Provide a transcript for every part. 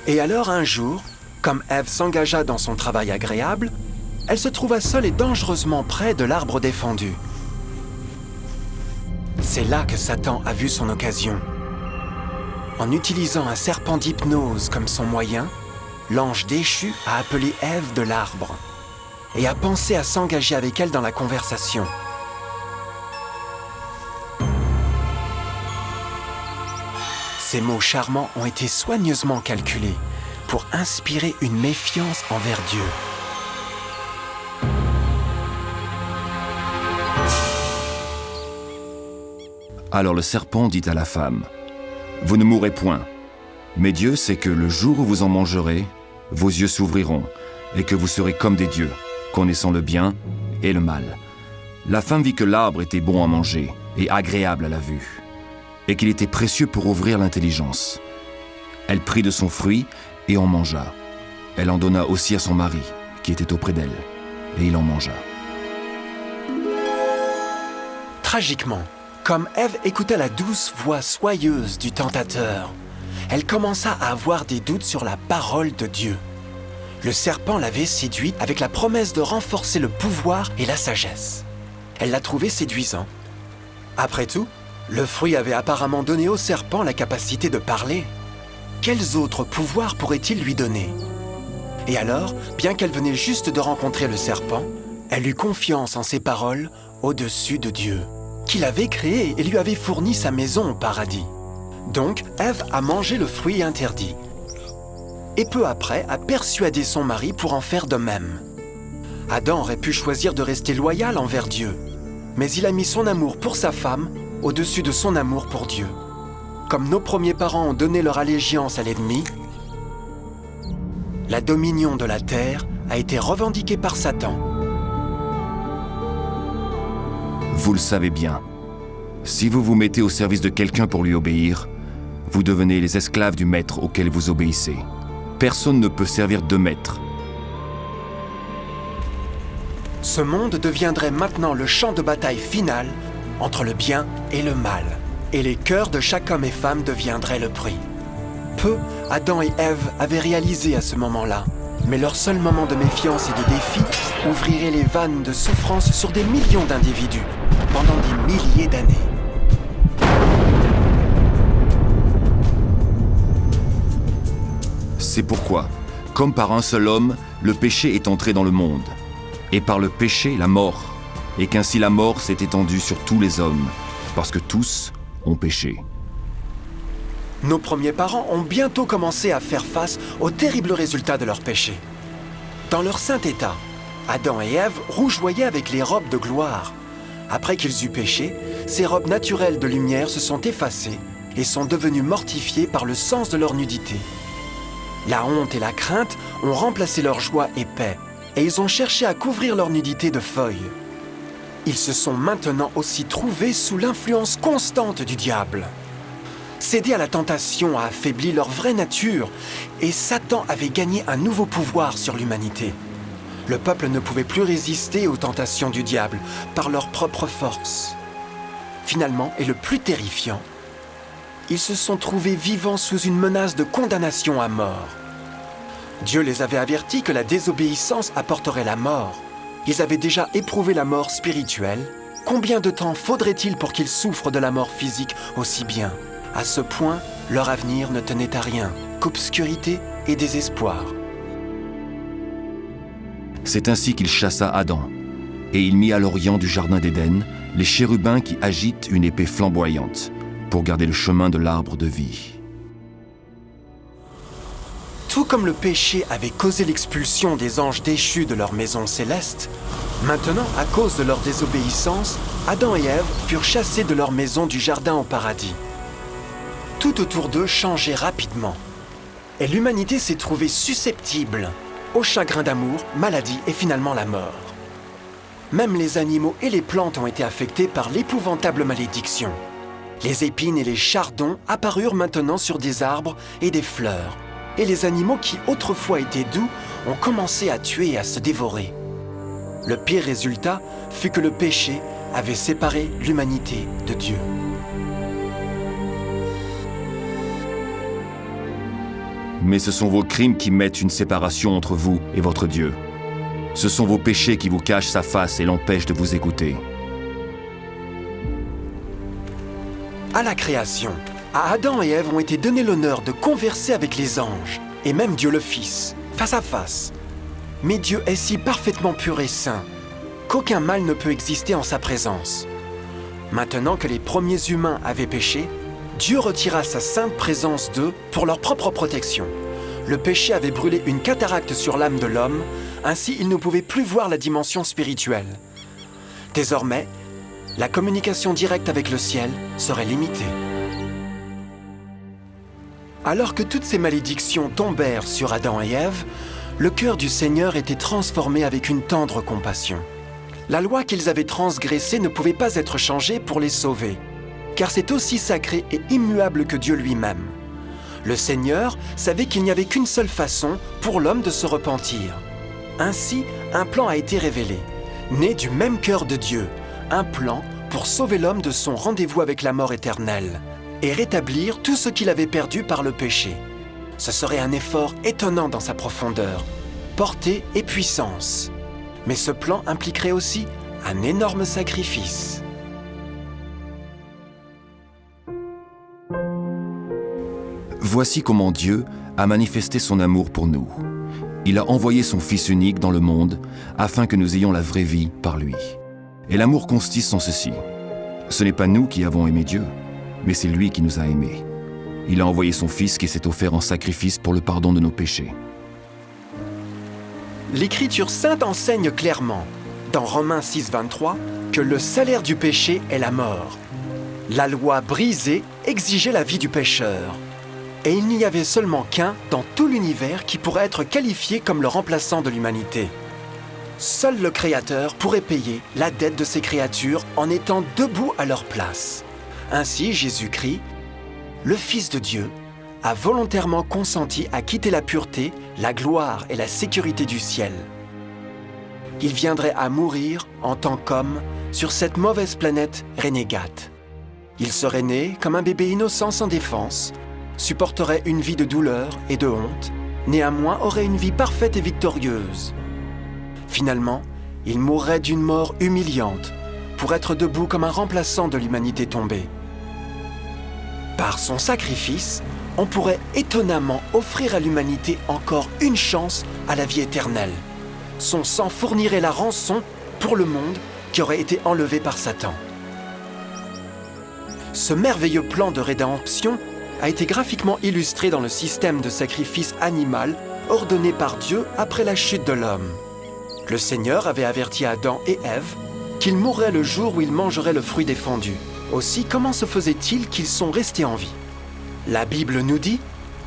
Et alors un jour, comme Ève s'engagea dans son travail agréable, elle se trouva seule et dangereusement près de l'arbre défendu. C'est là que Satan a vu son occasion. En utilisant un serpent d'hypnose comme son moyen, l'ange déchu a appelé Ève de l'arbre et a pensé à s'engager avec elle dans la conversation. Ces mots charmants ont été soigneusement calculés pour inspirer une méfiance envers Dieu. Alors le serpent dit à la femme, « Vous ne mourrez point, mais Dieu sait que le jour où vous en mangerez, vos yeux s'ouvriront, et que vous serez comme des dieux, connaissant le bien et le mal. » La femme vit que l'arbre était bon à manger et agréable à la vue, et qu'il était précieux pour ouvrir l'intelligence. Elle prit de son fruit et en mangea. Elle en donna aussi à son mari, qui était auprès d'elle, et il en mangea. Tragiquement, comme Ève écoutait la douce voix soyeuse du tentateur, elle commença à avoir des doutes sur la parole de Dieu. Le serpent l'avait séduite avec la promesse de renforcer le pouvoir et la sagesse. Elle l'a trouvé séduisant. Après tout, le fruit avait apparemment donné au serpent la capacité de parler. Quels autres pouvoirs pourrait-il lui donner? Et alors, bien qu'elle venait juste de rencontrer le serpent, elle eut confiance en ses paroles au-dessus de Dieu, qui l'avait créé et lui avait fourni sa maison au paradis. Donc, Ève a mangé le fruit interdit. Et peu après, a persuadé son mari pour en faire de même. Adam aurait pu choisir de rester loyal envers Dieu, mais il a mis son amour pour sa femme au-dessus de son amour pour Dieu. Comme nos premiers parents ont donné leur allégeance à l'ennemi, la dominion de la terre a été revendiquée par Satan. Vous le savez bien, si vous vous mettez au service de quelqu'un pour lui obéir, vous devenez les esclaves du maître auquel vous obéissez. Personne ne peut servir deux maîtres. Ce monde deviendrait maintenant le champ de bataille final entre le bien et le mal. Et les cœurs de chaque homme et femme deviendraient le prix. Peu, Adam et Ève avaient réalisé à ce moment-là, mais leur seul moment de méfiance et de défi ouvrirait les vannes de souffrance sur des millions d'individus pendant des milliers d'années. C'est pourquoi, comme par un seul homme, le péché est entré dans le monde, et par le péché, la mort, et qu'ainsi la mort s'est étendue sur tous les hommes, parce que tous ont péché. Nos premiers parents ont bientôt commencé à faire face aux terribles résultats de leur péché. Dans leur saint état, Adam et Ève rougeoyaient avec les robes de gloire. Après qu'ils eurent péché, ces robes naturelles de lumière se sont effacées et sont devenues mortifiées par le sens de leur nudité. La honte et la crainte ont remplacé leur joie et paix, et ils ont cherché à couvrir leur nudité de feuilles. Ils se sont maintenant aussi trouvés sous l'influence constante du diable. Céder à la tentation a affaibli leur vraie nature, et Satan avait gagné un nouveau pouvoir sur l'humanité. Le peuple ne pouvait plus résister aux tentations du diable par leur propre force. Finalement, et le plus terrifiant, ils se sont trouvés vivant sous une menace de condamnation à mort. Dieu les avait avertis que la désobéissance apporterait la mort. Ils avaient déjà éprouvé la mort spirituelle. Combien de temps faudrait-il pour qu'ils souffrent de la mort physique aussi bien? À ce point, leur avenir ne tenait à rien qu'obscurité et désespoir. C'est ainsi qu'il chassa Adam, et il mit à l'orient du jardin d'Éden les chérubins qui agitent une épée flamboyante pour garder le chemin de l'arbre de vie. Tout comme le péché avait causé l'expulsion des anges déchus de leur maison céleste, maintenant, à cause de leur désobéissance, Adam et Ève furent chassés de leur maison du jardin au paradis. Tout autour d'eux changeait rapidement, et l'humanité s'est trouvée susceptible au chagrin d'amour, maladie et finalement la mort. Même les animaux et les plantes ont été affectés par l'épouvantable malédiction. Les épines et les chardons apparurent maintenant sur des arbres et des fleurs, et les animaux qui autrefois étaient doux ont commencé à tuer et à se dévorer. Le pire résultat fut que le péché avait séparé l'humanité de Dieu. Mais ce sont vos crimes qui mettent une séparation entre vous et votre Dieu. Ce sont vos péchés qui vous cachent sa face et l'empêchent de vous écouter. À la création, à Adam et Ève ont été donnés l'honneur de converser avec les anges, et même Dieu le Fils, face à face. Mais Dieu est si parfaitement pur et saint qu'aucun mal ne peut exister en sa présence. Maintenant que les premiers humains avaient péché, Dieu retira sa sainte présence d'eux pour leur propre protection. Le péché avait brûlé une cataracte sur l'âme de l'homme, ainsi il ne pouvait plus voir la dimension spirituelle. Désormais, la communication directe avec le ciel serait limitée. Alors que toutes ces malédictions tombèrent sur Adam et Ève, le cœur du Seigneur était transformé avec une tendre compassion. La loi qu'ils avaient transgressée ne pouvait pas être changée pour les sauver, car c'est aussi sacré et immuable que Dieu lui-même. Le Seigneur savait qu'il n'y avait qu'une seule façon pour l'homme de se repentir. Ainsi, un plan a été révélé, né du même cœur de Dieu, un plan pour sauver l'homme de son rendez-vous avec la mort éternelle et rétablir tout ce qu'il avait perdu par le péché. Ce serait un effort étonnant dans sa profondeur, portée et puissance. Mais ce plan impliquerait aussi un énorme sacrifice. Voici comment Dieu a manifesté son amour pour nous. Il a envoyé son Fils unique dans le monde afin que nous ayons la vraie vie par lui. Et l'amour consiste en ceci. Ce n'est pas nous qui avons aimé Dieu, mais c'est lui qui nous a aimés. Il a envoyé son Fils qui s'est offert en sacrifice pour le pardon de nos péchés. L'Écriture sainte enseigne clairement, dans Romains 6, 23, que le salaire du péché est la mort. La loi brisée exigeait la vie du pécheur. Et il n'y avait seulement qu'un dans tout l'univers qui pourrait être qualifié comme le remplaçant de l'humanité. Seul le Créateur pourrait payer la dette de ses créatures en étant debout à leur place. Ainsi, Jésus-Christ, le Fils de Dieu, a volontairement consenti à quitter la pureté, la gloire et la sécurité du ciel. Il viendrait à mourir en tant qu'homme sur cette mauvaise planète renégate. Il serait né comme un bébé innocent sans défense, supporterait une vie de douleur et de honte, néanmoins aurait une vie parfaite et victorieuse. Finalement, il mourrait d'une mort humiliante pour être debout comme un remplaçant de l'humanité tombée. Par son sacrifice, on pourrait étonnamment offrir à l'humanité encore une chance à la vie éternelle. Son sang fournirait la rançon pour le monde qui aurait été enlevé par Satan. Ce merveilleux plan de rédemption a été graphiquement illustré dans le système de sacrifice animal ordonné par Dieu après la chute de l'homme. Le Seigneur avait averti Adam et Ève qu'ils mourraient le jour où ils mangeraient le fruit défendu. Aussi, comment se faisait-il qu'ils sont restés en vie? La Bible nous dit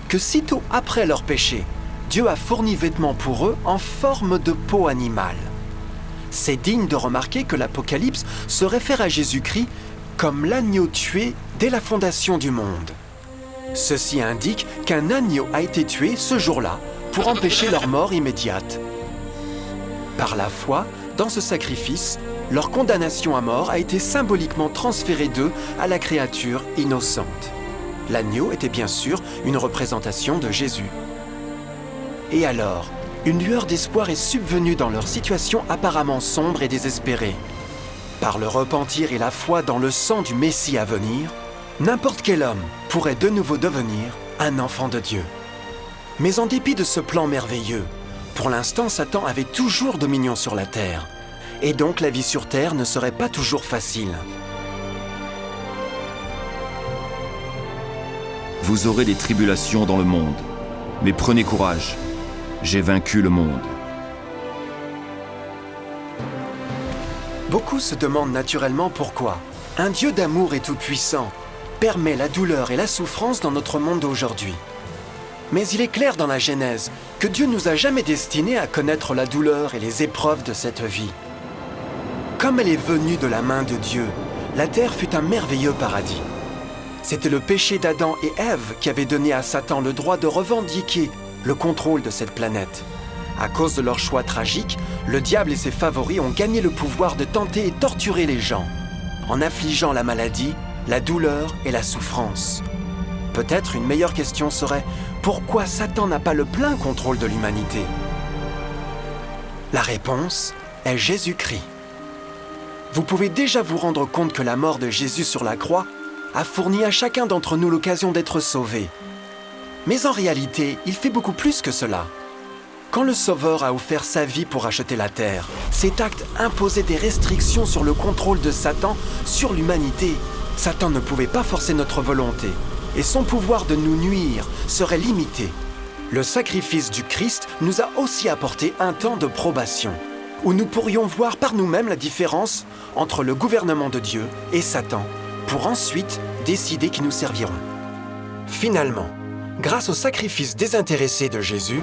que sitôt après leur péché, Dieu a fourni vêtements pour eux en forme de peau animale. C'est digne de remarquer que l'Apocalypse se réfère à Jésus-Christ comme l'agneau tué dès la fondation du monde. Ceci indique qu'un agneau a été tué ce jour-là pour empêcher leur mort immédiate. Par la foi, dans ce sacrifice, leur condamnation à mort a été symboliquement transférée d'eux à la créature innocente. L'agneau était bien sûr une représentation de Jésus. Et alors, une lueur d'espoir est subvenue dans leur situation apparemment sombre et désespérée. Par le repentir et la foi dans le sang du Messie à venir, n'importe quel homme pourrait de nouveau devenir un enfant de Dieu. Mais en dépit de ce plan merveilleux, pour l'instant, Satan avait toujours dominion sur la terre. Et donc la vie sur terre ne serait pas toujours facile. Vous aurez des tribulations dans le monde, mais prenez courage, j'ai vaincu le monde. Beaucoup se demandent naturellement pourquoi un Dieu d'amour et tout-puissant permet la douleur et la souffrance dans notre monde d'aujourd'hui. Mais il est clair dans la Genèse que Dieu nous a jamais destinés à connaître la douleur et les épreuves de cette vie. Comme elle est venue de la main de Dieu, la terre fut un merveilleux paradis. C'était le péché d'Adam et Ève qui avait donné à Satan le droit de revendiquer le contrôle de cette planète. À cause de leur choix tragique, le diable et ses favoris ont gagné le pouvoir de tenter et torturer les gens, en affligeant la maladie, la douleur et la souffrance. Peut-être une meilleure question serait: pourquoi Satan n'a pas le plein contrôle de l'humanité? La réponse est Jésus-Christ. Vous pouvez déjà vous rendre compte que la mort de Jésus sur la croix a fourni à chacun d'entre nous l'occasion d'être sauvé. Mais en réalité, il fait beaucoup plus que cela. Quand le Sauveur a offert sa vie pour racheter la terre, cet acte imposait des restrictions sur le contrôle de Satan sur l'humanité. Satan ne pouvait pas forcer notre volonté, et son pouvoir de nous nuire serait limité. Le sacrifice du Christ nous a aussi apporté un temps de probation, où nous pourrions voir par nous-mêmes la différence entre le gouvernement de Dieu et Satan, pour ensuite décider qui nous serviront. Finalement, grâce au sacrifice désintéressé de Jésus,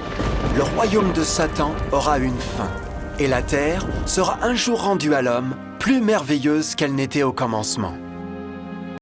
le royaume de Satan aura une fin, et la terre sera un jour rendue à l'homme plus merveilleuse qu'elle n'était au commencement.